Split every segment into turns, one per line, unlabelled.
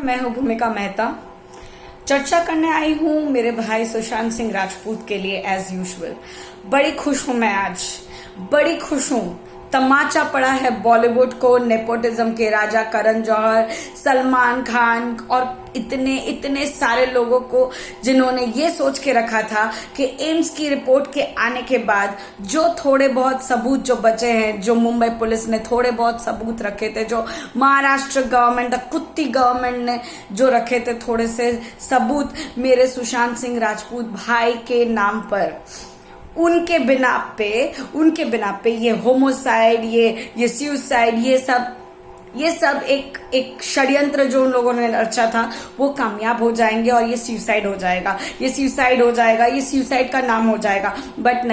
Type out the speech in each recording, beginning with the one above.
मैं हूँ भूमिका मेहता। चर्चा करने आई हूँ मेरे भाई सुशांत सिंह राजपूत के लिए एज यूजुअल। बड़ी खुश हूँ मैं आज, बड़ी खुश हूँ। तमाचा पड़ा है बॉलीवुड को, नेपोटिज्म के राजा करण जौहर, सलमान खान और इतने इतने सारे लोगों को जिन्होंने ये सोच के रखा था कि एम्स की रिपोर्ट के आने के बाद जो थोड़े बहुत सबूत जो बचे हैं, जो मुंबई पुलिस ने थोड़े बहुत सबूत रखे थे, जो महाराष्ट्र गवर्नमेंट, कुत्ती गवर्नमेंट ने जो रखे थे थोड़े से सबूत मेरे सुशांत सिंह राजपूत भाई के नाम पर, उनके बिना पे ये होमोसाइड, ये सुसाइड, ये सब एक षड्यंत्र जो उन लोगों ने रचा था वो कामयाब हो जाएंगे और ये सुसाइड हो जाएगा, ये सुसाइड का नाम हो जाएगा। बट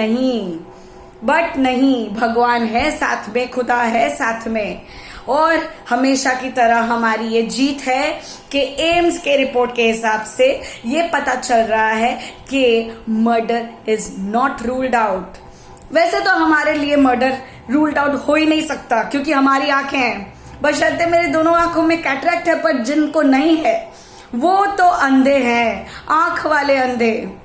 नहीं, भगवान है साथ में, खुदा है साथ में। और हमेशा की तरह हमारी ये जीत है कि एम्स के रिपोर्ट के हिसाब से ये पता चल रहा है कि murder is not ruled out. वैसे तो हमारे लिए मर्डर रूल्ड आउट हो ही नहीं सकता क्योंकि हमारी आंखें हैं, बशर्ते मेरे दोनों आंखों में कैटरैक्ट है, पर जिनको नहीं है वो तो अंधे हैं, आंख वाले अंधे।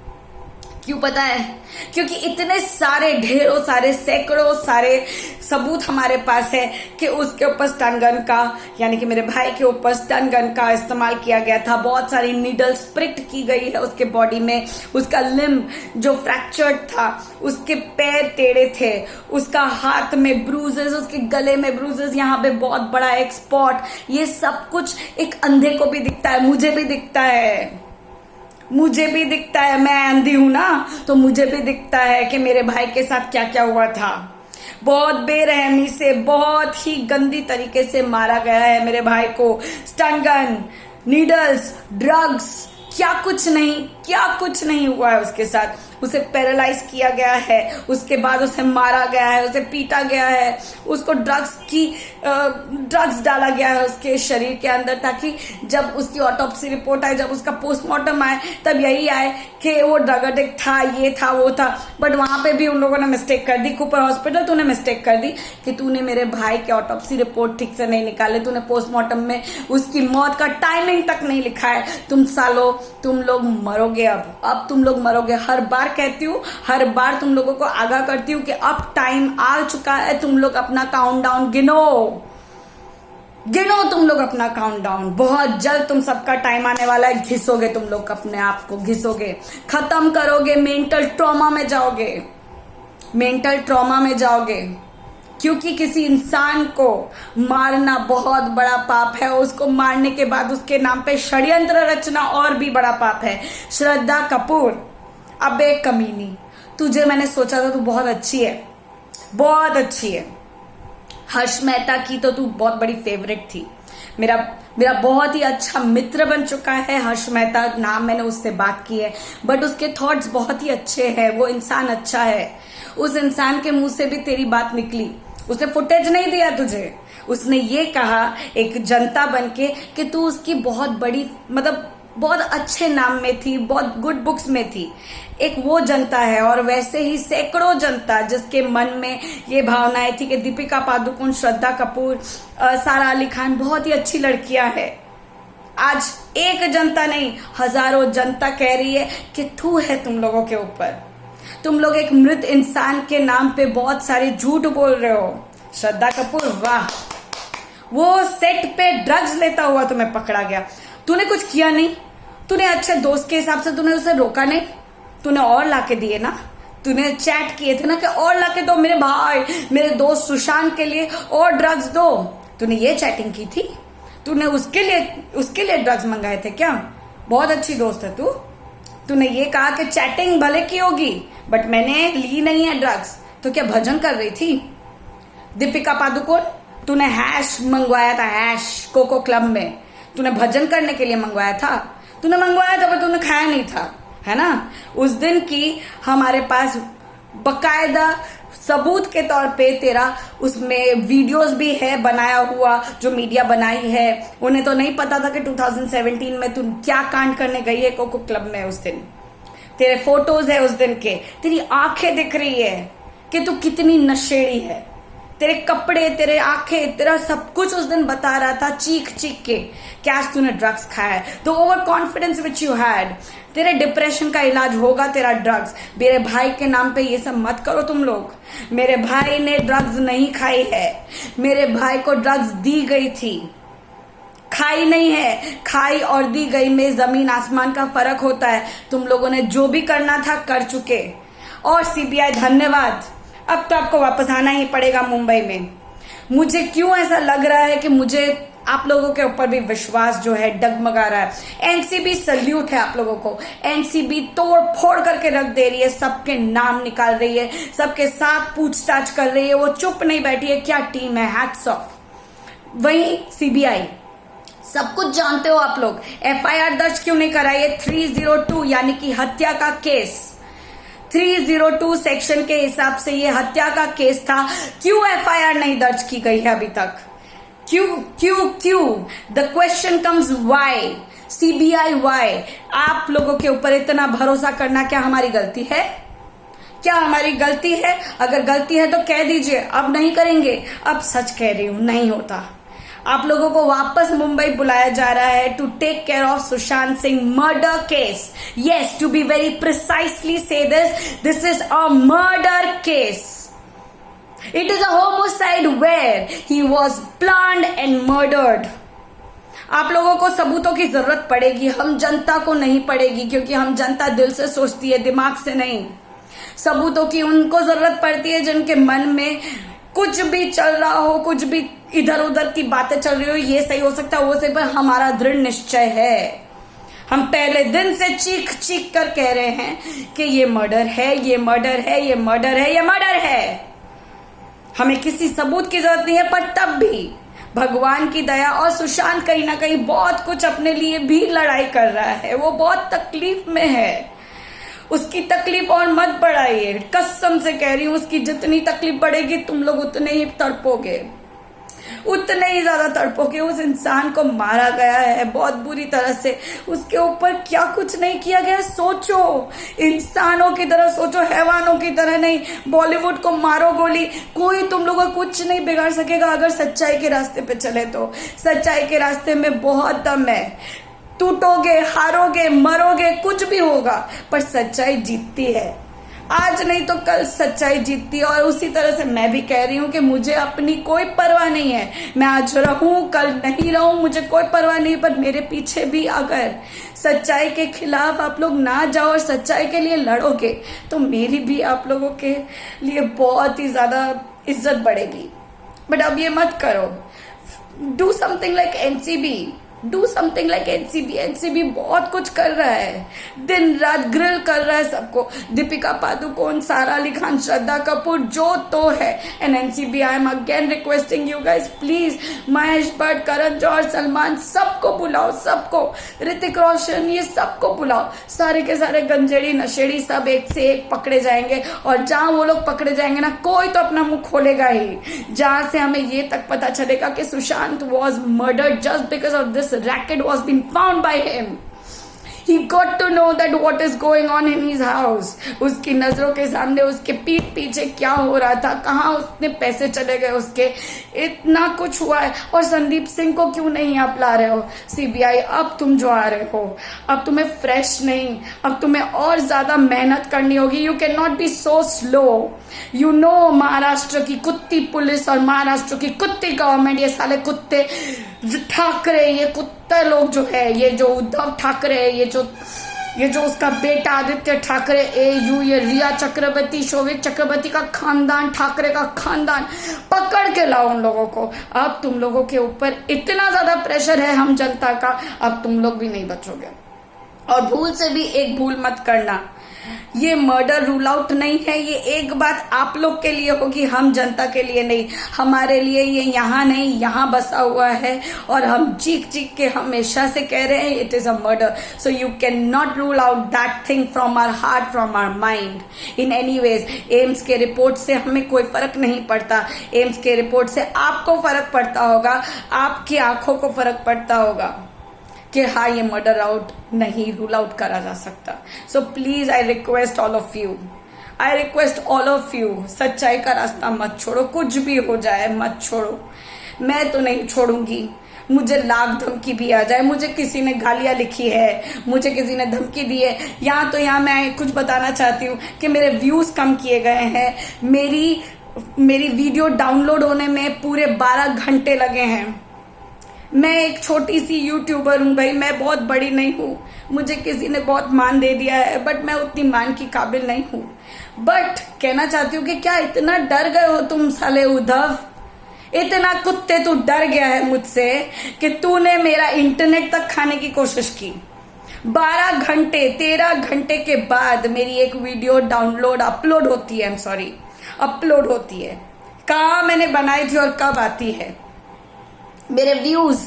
क्यों पता है? क्योंकि इतने सारे, ढेरों सारे, सैकड़ों सारे सबूत हमारे पास है कि उसके ऊपर स्टन गन का, यानी कि मेरे भाई के ऊपर स्टन गन का इस्तेमाल किया गया था। बहुत सारी नीडल्स प्रिक्ट की गई है उसके बॉडी में, उसका लिम्ब जो फ्रैक्चर्ड था, उसके पैर टेढ़े थे, उसका हाथ में ब्रूजेस, उसके गले में ब्रूजेस, यहाँ पे बहुत बड़ा एक स्पॉट। ये सब कुछ एक अंधे को भी दिखता है, मुझे भी दिखता है। मैं अंधी हूं ना, तो मुझे भी दिखता है कि मेरे भाई के साथ क्या क्या हुआ था। बहुत बेरहमी से, बहुत ही गंदी तरीके से मारा गया है मेरे भाई को। स्टन गन, नीडल्स, ड्रग्स, क्या कुछ नहीं हुआ है उसके साथ। उसे पैरालाइज किया गया है, उसके बाद उसे मारा गया है, उसे पीटा गया है, उसको ड्रग्स डाला गया है उसके शरीर के अंदर, ताकि जब उसकी ऑटोप्सी रिपोर्ट आए, जब उसका पोस्टमार्टम आए, तब यही आए कि वो ड्रग एडिक्ट था, ये था, वो था। बट वहां पे भी उन लोगों ने मिस्टेक कर दी। कूपर हॉस्पिटल, तूने मिस्टेक कर दी कि तूने मेरे भाई के ऑटोप्सी रिपोर्ट ठीक से नहीं निकाले, तूने पोस्टमार्टम में उसकी मौत का टाइमिंग तक नहीं लिखा है। तुम लोग मरोगे। अब तुम लोग मरोगे। हर बार कहती हूँ, हर बार तुम लोगों को आगाह करती हूँ कि अब टाइम आ चुका है। तुम लोग अपना काउंटडाउन गिनो, तुम लोग अपना काउंटडाउन। बहुत जल्द तुम सबका टाइम आने वाला है। घिसोगे तुम लोग अपने आप को, घिसोगे, खत्म करोगे, मेंटल ट्रॉमा में जाओगे। क्योंकि किसी इंसान को मारना बहुत बड़ा पाप है, उसको मारने के बाद उसके नाम पे षड्यंत्र रचना और भी बड़ा पाप है। श्रद्धा कपूर, अबे कमीनी, तुझे मैंने सोचा था तू बहुत अच्छी है। हर्ष मेहता की तो तू बहुत बड़ी फेवरेट थी। मेरा बहुत ही अच्छा मित्र बन चुका है हर्ष मेहता, नाम मैंने उससे बात की है। बट उसके थॉट्स बहुत ही अच्छे हैं, वो इंसान अच्छा है। उस इंसान के मुंह से भी तेरी बात निकली। उसने फुटेज नहीं दिया तुझे, उसने ये कहा एक जनता बनके कि तू उसकी बहुत बड़ी, मतलब बहुत अच्छे नाम में थी, बहुत गुड बुक्स में थी। एक वो जनता है, और वैसे ही सैकड़ों जनता जिसके मन में ये भावनाएं थी कि दीपिका पादुकोण, श्रद्धा कपूर, सारा अली खान बहुत ही अच्छी लड़कियां हैं। आज एक जनता नहीं, हजारों जनता कह रही है कि थू है तुम लोगों के ऊपर। तुम लोग एक मृत इंसान के नाम पे बहुत सारे झूठ बोल रहे हो। श्रद्धा कपूर, वाह, वो सेट पे ड्रग्स लेता हुआ तुम्हें पकड़ा गया, तूने कुछ किया नहीं। तूने अच्छे दोस्त के हिसाब से तूने उसे रोका नहीं, तूने और लाके दिए ना। तूने चैट किए थे ना कि और लाके दो मेरे भाई, मेरे दोस्त सुशांत के लिए और ड्रग्स दो। तूने ये चैटिंग की थी, तूने उसके लिए ड्रग्स मंगाए थे क्या? बहुत अच्छी दोस्त है तू। तूने ये कहा कि चैटिंग भले की होगी बट मैंने ली नहीं है ड्रग्स। तो क्या भजन कर रही थी? दीपिका पादुकोण, तूने हैश मंगवाया था, हैश कोको क्लब में तूने भजन करने के लिए मंगवाया था। पर तूने खाया नहीं था, है ना। उस दिन की हमारे पास बकायदा सबूत के तौर पे तेरा उसमें वीडियोस भी है बनाया हुआ, जो मीडिया बनाई है। उन्हें तो नहीं पता था कि 2017 में तू क्या कांड करने गई है कोको क्लब में। उस दिन तेरे फोटोज है, उस दिन के, तेरी आंखें दिख रही है कि तू कितनी नशेड़ी है, तेरे कपड़े, तेरे आंखें, तेरा सब कुछ उस दिन बता रहा था चीख चीख के कि आज तूने ड्रग्स खाया है। The over confidence which you had, तेरे डिप्रेशन का इलाज होगा तेरा ड्रग्स। मेरे भाई के नाम पे ये सब मत करो तुम लोग। मेरे भाई ने ड्रग्स नहीं खाई है, मेरे भाई को ड्रग्स दी गई थी, खाई नहीं है। खाई और दी गई में जमीन आसमान का फर्क होता है। तुम लोगों ने जो भी करना था कर चुके। और सीबीआई धन्यवाद, अब तो आपको वापस आना ही पड़ेगा मुंबई में। मुझे क्यों ऐसा लग रहा है कि मुझे आप लोगों के ऊपर भी विश्वास जो है डगमगा रहा है। एनसीबी सल्यूट है आप लोगों को। एनसीबी तोड़ फोड़ करके रख दे रही है, सबके नाम निकाल रही है, सबके साथ पूछताछ कर रही है, वो चुप नहीं बैठी है। क्या टीम है, हैट्स ऑफ। वही सीबीआई, सब कुछ जानते हो आप लोग। एफआईआर दर्ज क्यों नहीं कराई है? 302 यानी कि हत्या का केस, 302 सेक्शन के हिसाब से ये हत्या का केस था। क्यों एफआईआर नहीं दर्ज की गई है अभी तक? क्यों क्यों क्यों? The question comes why? CBI why? आप लोगों के ऊपर इतना भरोसा करना क्या हमारी गलती है? क्या हमारी गलती है? अगर गलती है तो कह दीजिए, अब नहीं करेंगे। अब सच कह रही हूं, नहीं होता। आप लोगों को वापस मुंबई बुलाया जा रहा है to take care of Sushant Singh murder case. Yes, to be very precisely say this is a murder case. It is a homicide where he was planned and murdered. आप लोगों को सबूतों की जरूरत पड़ेगी, हम जनता को नहीं पड़ेगी, क्योंकि हम जनता दिल से सोचती है, दिमाग से नहीं। सबूतों की उनको जरूरत पड़ती है जिनके मन में कुछ भी चल रहा हो, कुछ भी इधर उधर की बातें चल रही हो, ये सही हो सकता है, वो सही, पर हमारा दृढ़ निश्चय है। हम पहले दिन से चीख चीख कर कह रहे हैं कि ये मर्डर है, ये मर्डर है, ये मर्डर है, ये मर्डर है। हमें किसी सबूत की जरूरत नहीं है, पर तब भी भगवान की दया और सुशांत कहीं ना कहीं बहुत कुछ अपने लिए भी लड़ाई कर रहा है। वो बहुत तकलीफ में है, उसकी तकलीफ और मत बढ़ाइए। कसम से कह रही हूं, उसकी जितनी तकलीफ बढ़ेगी तुम लोग उतने ही तड़पोगे, उतने ही ज्यादा तड़पोगे। उस इंसान को मारा गया है बहुत बुरी तरह से, उसके ऊपर क्या कुछ नहीं किया गया। सोचो, इंसानों की तरह सोचो, हैवानों की तरह नहीं। बॉलीवुड को मारो गोली, कोई तुम लोगों को कुछ नहीं बिगाड़ सकेगा अगर सच्चाई के रास्ते पे चले तो। सच्चाई के रास्ते में बहुत दम है। टूटोगे, हारोगे, मरोगे, कुछ भी होगा, पर सच्चाई जीतती है। आज नहीं तो कल सच्चाई जीतती है। और उसी तरह से मैं भी कह रही हूं कि मुझे अपनी कोई परवाह नहीं है। मैं आज रहूं, कल नहीं रहूं, मुझे कोई परवाह नहीं। पर मेरे पीछे भी अगर सच्चाई के खिलाफ आप लोग ना जाओ और सच्चाई के लिए लड़ोगे तो मेरी भी आप लोगों के लिए बहुत ही ज्यादा इज्जत बढ़ेगी। बट अब ये मत करो। Do something like NCB, do something like NCB. NCB बहुत कुछ कर रहा है, दिन रात ग्रिल कर रहा है सबको। दीपिका पादुकोण, सारा अली खान, श्रद्धा कपूर, जो तो है। And NCB, I am again requesting you guys, please Mahesh Bhatt, Karan Johar, Salman, सबको बुलाओ, सबको, ऋतिक रोशन, ये सबको बुलाओ। सारे के सारे गंजेड़ी नशेड़ी सब एक से एक पकड़े जाएंगे। और जहां वो लोग पकड़े जाएंगे ना, कोई तो अपना मुंह खोलेगा ही, जहां से हमें ये तक पता चलेगा कि Sushant was murdered just because of this racket was being found by him. He got to know that what is going on in his house. उसकी नजरों के सामने, उसके पीठ पीछे क्या हो रहा था, कहाँ उसने पैसे चले गए उसके, इतना कुछ हुआ है। और संदीप सिंह को क्यों नहीं आप ला रहे हो सीबीआई? अब तुम जो आ रहे हो, अब तुम्हें फ्रेश नहीं, अब तुम्हें और ज्यादा मेहनत करनी होगी। You can not be so slow. You know, Maharashtra की कुत्ती पुलिस और महाराष्ट्र की कुत्ती गवर्नमेंट, ये साले कुत्ते ठाकरे, ये कुत्ते लोग जो है, ये जो उद्धव ठाकरे, ये जो उसका बेटा आदित्य ठाकरे, ये रिया चक्रवर्ती, शोभित चक्रवर्ती का खानदान, ठाकरे का खानदान, पकड़ के लाओ उन लोगों को। अब तुम लोगों के ऊपर इतना ज्यादा प्रेशर है हम जनता का, अब तुम लोग भी नहीं बचोगे। और भूल से भी एक भूल मत करना, ये मर्डर रूल आउट नहीं है। ये एक बात आप लोग के लिए होगी, हम जनता के लिए नहीं। हमारे लिए ये यहाँ नहीं, यहाँ बसा हुआ है। और हम चीख चीख के हमेशा से कह रहे हैं it is a murder. So you can not rule out that thing from our heart, from our mind in any ways. AIIMS के रिपोर्ट से हमें कोई फर्क नहीं पड़ता। एम्स के रिपोर्ट से आपको फर्क पड़ता होगा, आपकी आंखों को फर्क पड़ता होगा कि हाँ, ये मर्डर आउट नहीं, रूल आउट करा जा सकता। So please I request all of you, I request all of you, सच्चाई का रास्ता मत छोड़ो, कुछ भी हो जाए मत छोड़ो। मैं तो नहीं छोड़ूंगी, मुझे लाख धमकी भी आ जाए, मुझे किसी ने गालियां लिखी है, मुझे किसी ने धमकी दी है, यहाँ मैं कुछ बताना चाहती हूँ कि मेरे व्यूज कम किए गए हैं, मेरी वीडियो डाउनलोड होने में पूरे 12 घंटे लगे हैं। मैं एक छोटी सी यूट्यूबर हूँ भाई, मैं बहुत बड़ी नहीं हूँ, मुझे किसी ने बहुत मान दे दिया है, बट मैं उतनी मान की काबिल नहीं हूँ। बट कहना चाहती हूँ कि क्या इतना डर गए हो तुम साले उद्धव, इतना कुत्ते तू डर गया है मुझसे कि तूने मेरा इंटरनेट तक खाने की कोशिश की। 12 घंटे 13 घंटे के बाद मेरी एक वीडियो अपलोड होती है। कहाँ मैंने बनाई थी और कब आती है। मेरे व्यूज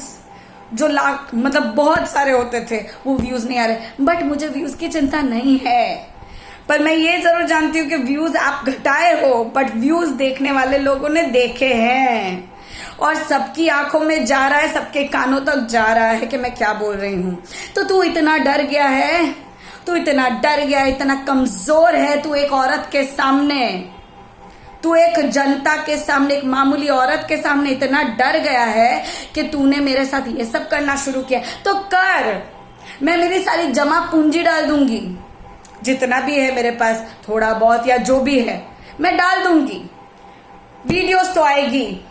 जो लाख मतलब बहुत सारे होते थे, वो व्यूज नहीं आ रहे, बट मुझे व्यूज की चिंता नहीं है। पर मैं ये जरूर जानती हूँ कि व्यूज आप घटाए हो, बट व्यूज देखने वाले लोगों ने देखे हैं और सबकी आंखों में जा रहा है, सबके कानों तक जा रहा है कि मैं क्या बोल रही हूँ। तो तू इतना डर गया है, इतना कमजोर है तू एक औरत के सामने, तू एक जनता के सामने, एक मामूली औरत के सामने इतना डर गया है कि तूने मेरे साथ ये सब करना शुरू किया। तो कर, मैं मेरी सारी जमा पूंजी डाल दूंगी, जितना भी है मेरे पास, थोड़ा बहुत या जो भी है मैं डाल दूंगी। वीडियोस तो आएगी,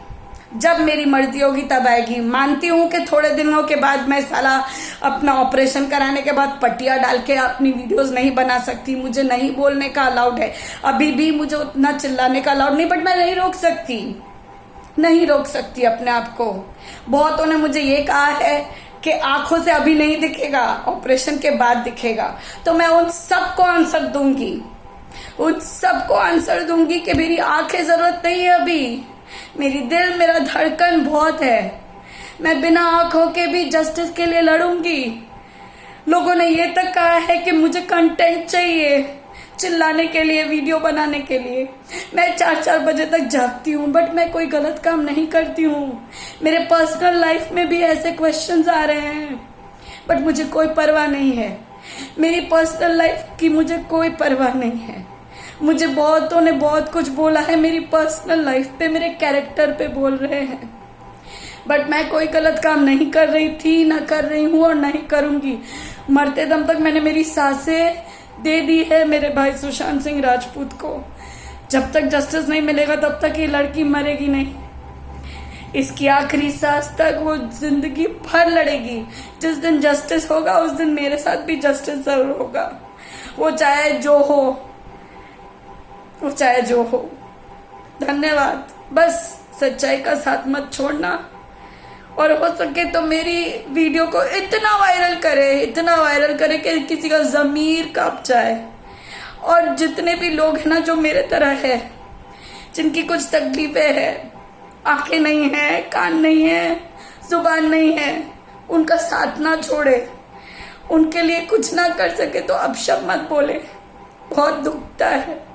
जब मेरी मर्जी होगी तब आएगी। मानती हूँ कि थोड़े दिनों के बाद मैं साला अपना ऑपरेशन कराने के बाद पट्टियां डाल के अपनी वीडियोस नहीं बना सकती, मुझे नहीं बोलने का अलाउड है, अभी भी मुझे उतना चिल्लाने का अलाउड नहीं, बट मैं नहीं रोक सकती अपने आप को। बहुतों ने मुझे ये कहा है कि आंखों से अभी नहीं दिखेगा, ऑपरेशन के बाद दिखेगा। तो मैं उन सबको आंसर दूंगी कि मेरी आंखें जरूरत नहीं है अभी, मेरा धड़कन बहुत है, मैं बिना आंखों के भी जस्टिस के लिए लड़ूंगी। लोगों ने ये तक कहा है कि मुझे कंटेंट चाहिए चिल्लाने के लिए, वीडियो बनाने के लिए। मैं 4-4 बजे तक जागती हूँ, बट मैं कोई गलत काम नहीं करती हूँ। मेरे पर्सनल लाइफ में भी ऐसे क्वेश्चंस आ रहे हैं, बट मुझे कोई परवाह नहीं है। मेरी पर्सनल लाइफ की मुझे कोई परवाह नहीं है। मुझे बहुतों ने बहुत कुछ बोला है मेरी पर्सनल लाइफ पे, मेरे कैरेक्टर पे बोल रहे हैं, बट मैं कोई गलत काम नहीं कर रही थी, ना कर रही हूँ और नहीं करूंगी। मरते दम तक मैंने मेरी सांसें दे दी है मेरे भाई सुशांत सिंह राजपूत को। जब तक जस्टिस नहीं मिलेगा तब तक ये लड़की मरेगी नहीं, इसकी आखिरी सांस तक वो जिंदगी भर लड़ेगी। जिस दिन जस्टिस होगा उस दिन मेरे साथ भी जस्टिस जरूर होगा, वो चाहे जो हो। धन्यवाद। बस सच्चाई का साथ मत छोड़ना, और हो सके तो मेरी वीडियो को इतना वायरल करे कि किसी का ज़मीर कांप जाए। और जितने भी लोग हैं ना जो मेरे तरह है, जिनकी कुछ तकलीफें हैं, आंखें नहीं है, कान नहीं है, जुबान नहीं है, उनका साथ ना छोड़े, उनके लिए कुछ ना कर सके तो अपशब्द मत बोले। बहुत दुखता है।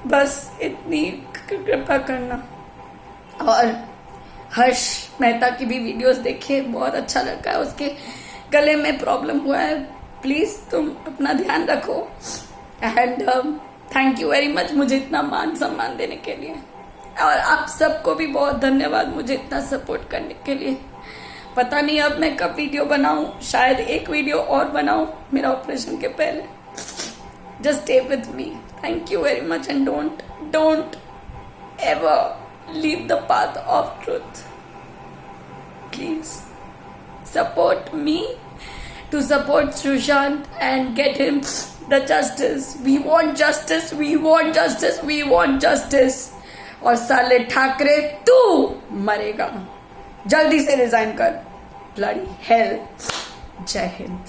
बस इतनी कृपा करना। और हर्ष मेहता की भी वीडियोस देखिए, बहुत अच्छा लड़का है, उसके गले में प्रॉब्लम हुआ है, प्लीज तुम अपना ध्यान रखो। And thank you very much मुझे इतना मान सम्मान देने के लिए, और आप सबको भी बहुत धन्यवाद मुझे इतना सपोर्ट करने के लिए। पता नहीं अब मैं कब वीडियो बनाऊं, शायद एक वीडियो और बनाऊं मेरा ऑपरेशन के पहले। Just stay with me. Thank you very much and don't ever leave the path of truth. Please support me to support Sushant and get him the justice. We want justice. और साले ठाकरे तू मरेगा, जल्दी से resign कर, bloody hell. जय हिंद।